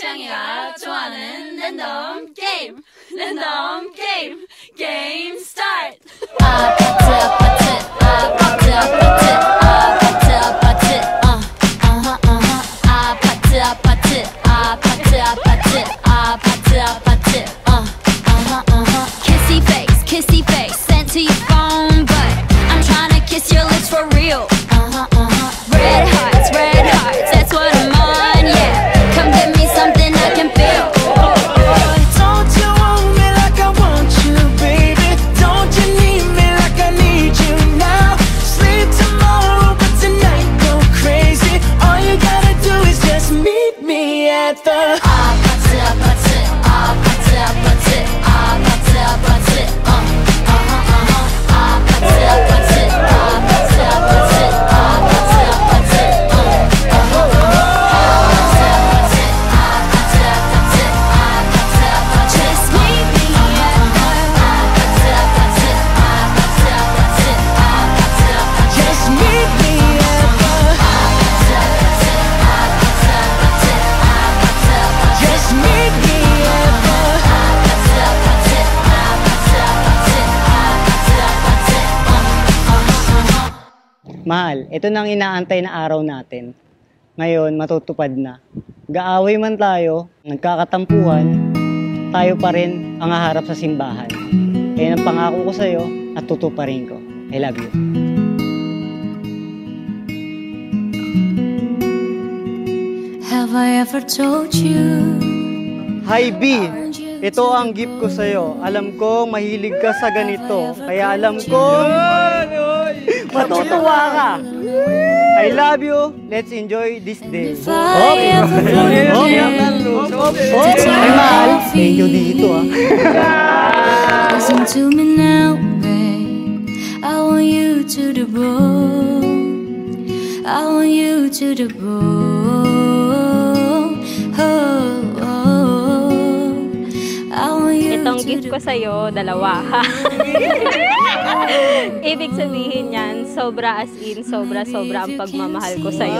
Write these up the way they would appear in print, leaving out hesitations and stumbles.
창이가 좋아하는 랜덤 게임 게임 스타트. 아파트 아파트 아파트 아파트 아파트 아파트 아파트 kissy face sent to your phone, but I'm trying to kiss your lips for real. Red hearts, that's what I'm on, yeah. Come give me something I can feel. Don't you want me like I want you, baby? Don't you need me like I need you now? Sleep tomorrow, but tonight go crazy. All you gotta do is just meet me at the 아파트 아파트 아파트 아파트 아파트 아파트 아파트 아파트 아파트 Mahal, ito nang inaantay na araw natin. Ngayon, matutupad na. Gaaway man tayo, nagkakatampuhan, tayo pa rin ang haharap sa simbahan. Kaya ang pangako ko sa'yo at tutuparin ko. I love you. Have I ever told you? Hi B! Ito ang gift ko sa'yo. Alam ko mahilig ka sa ganito. Kaya alam ko matutuwa ka. I love you. Let's enjoy this day. Ay, mahal. Thank you dito Listen to me now, babe. I want you to the bone. I want you to the bone. Itong gift ko sa'yo, dalawa. Ibig sabihin yan, sobra as in, sobra ang pagmamahal ko sa'yo.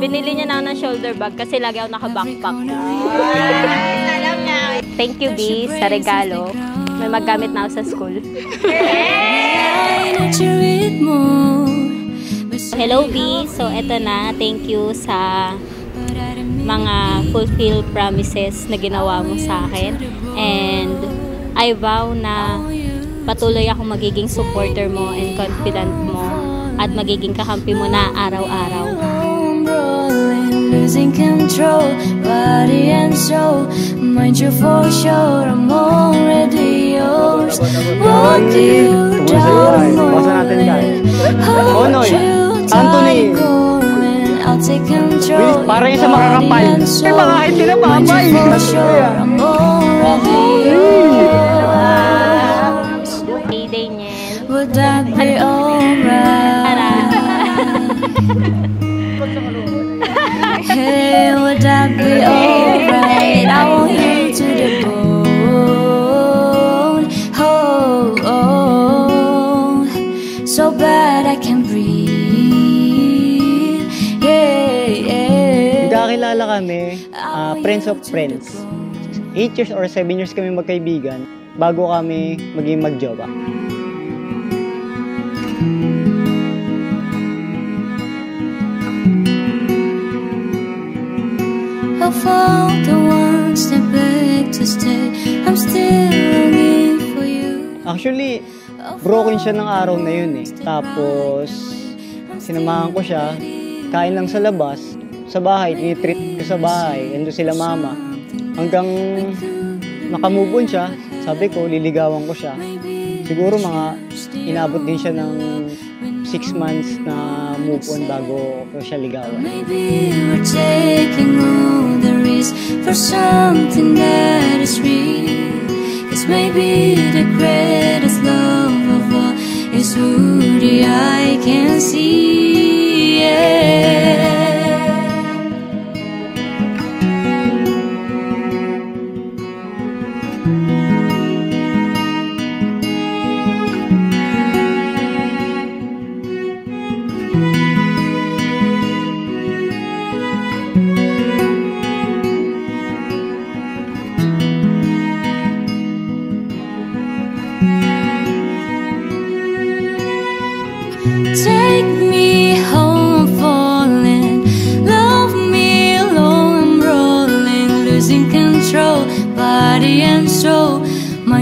Binili niya na ng shoulder bag kasi lagi ako naka-backpack. Thank you, B, sa regalo. May maggamit na ako sa school. Hello, B. So, eto na. Thank you sa mga fulfill promises na ginawa mo sa akin. And I vow na patuloy ako magiging supporter mo and confident mo at magiging kakampi mo na araw-araw. Losing control, body and soul. Mind you for sure, I'm already yours. Walk you down the morning, hold you tight, going. I'll take control. Para yung sa makakapal. Eh, mga kahit sila mamay. I'm already yours. Day niyan. Would that be alright? Hey, would that be alright? I want you to the bone. Oh, oh, so bad I can breathe. Yeah, yeah. Nagkakilala kami, friends of friends. 8 years or 7 years kami magkaibigan bago kami maging magjowa. Of all the ones that beg to stay, I'm still longing for you. Actually, broken siya ng araw na yun eh. Tapos, sinamahan ko siya, kain lang sa labas, sa bahay, tinitreat ko sa bahay, ando sila mama. Hanggang makamove on siya, sabi ko, liligawan ko siya. Siguro mga inabot din siya ng 6 months na move on bago ko siya ligawan. Maybe we're taking all the risk for something that is real. Cause maybe the greatest love of all is who the eye can see. Yeah.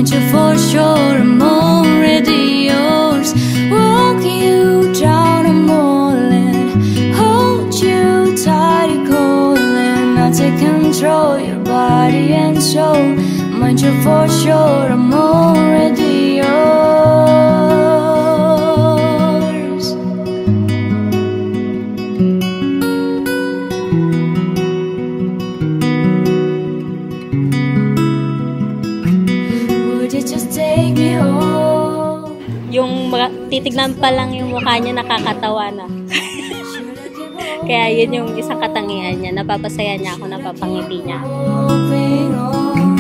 mind you for sure I'm already yours. Walk you down a mall and hold you tight and cold, and I'll take control your body and soul. Mind you for sure I'm already yours. Would you just take me home? Yung titignan pa lang yung mukha niya, nakakatawa na. Kaya yun yung isang katangian niya. Napapasaya niya ako, napapangiti niya. Moving on.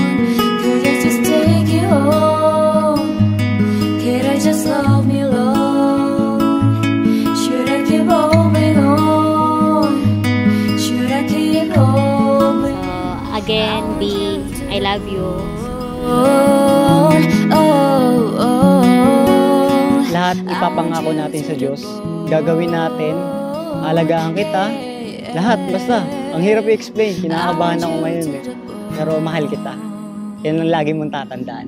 Could I just take you home? Could I just love me alone? Should I keep moving on? Should I keep hoping So, again, B, I love you. on? Lahat ipapangako natin sa Diyos. Gagawin natin. Alagaan kita. Lahat, basta. Ang hirap i-explain. Kinakabahan ako ngayon eh. Pero mahal kita. Yan ang lagi mong tatandaan.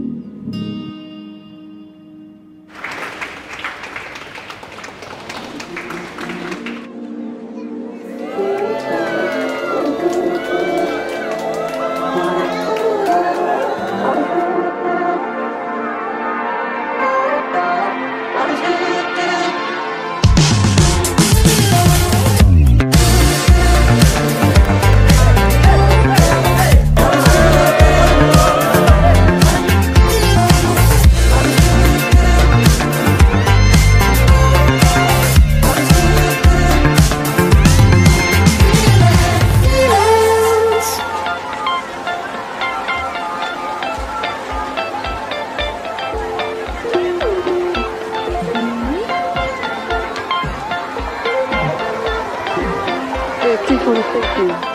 Please hold it.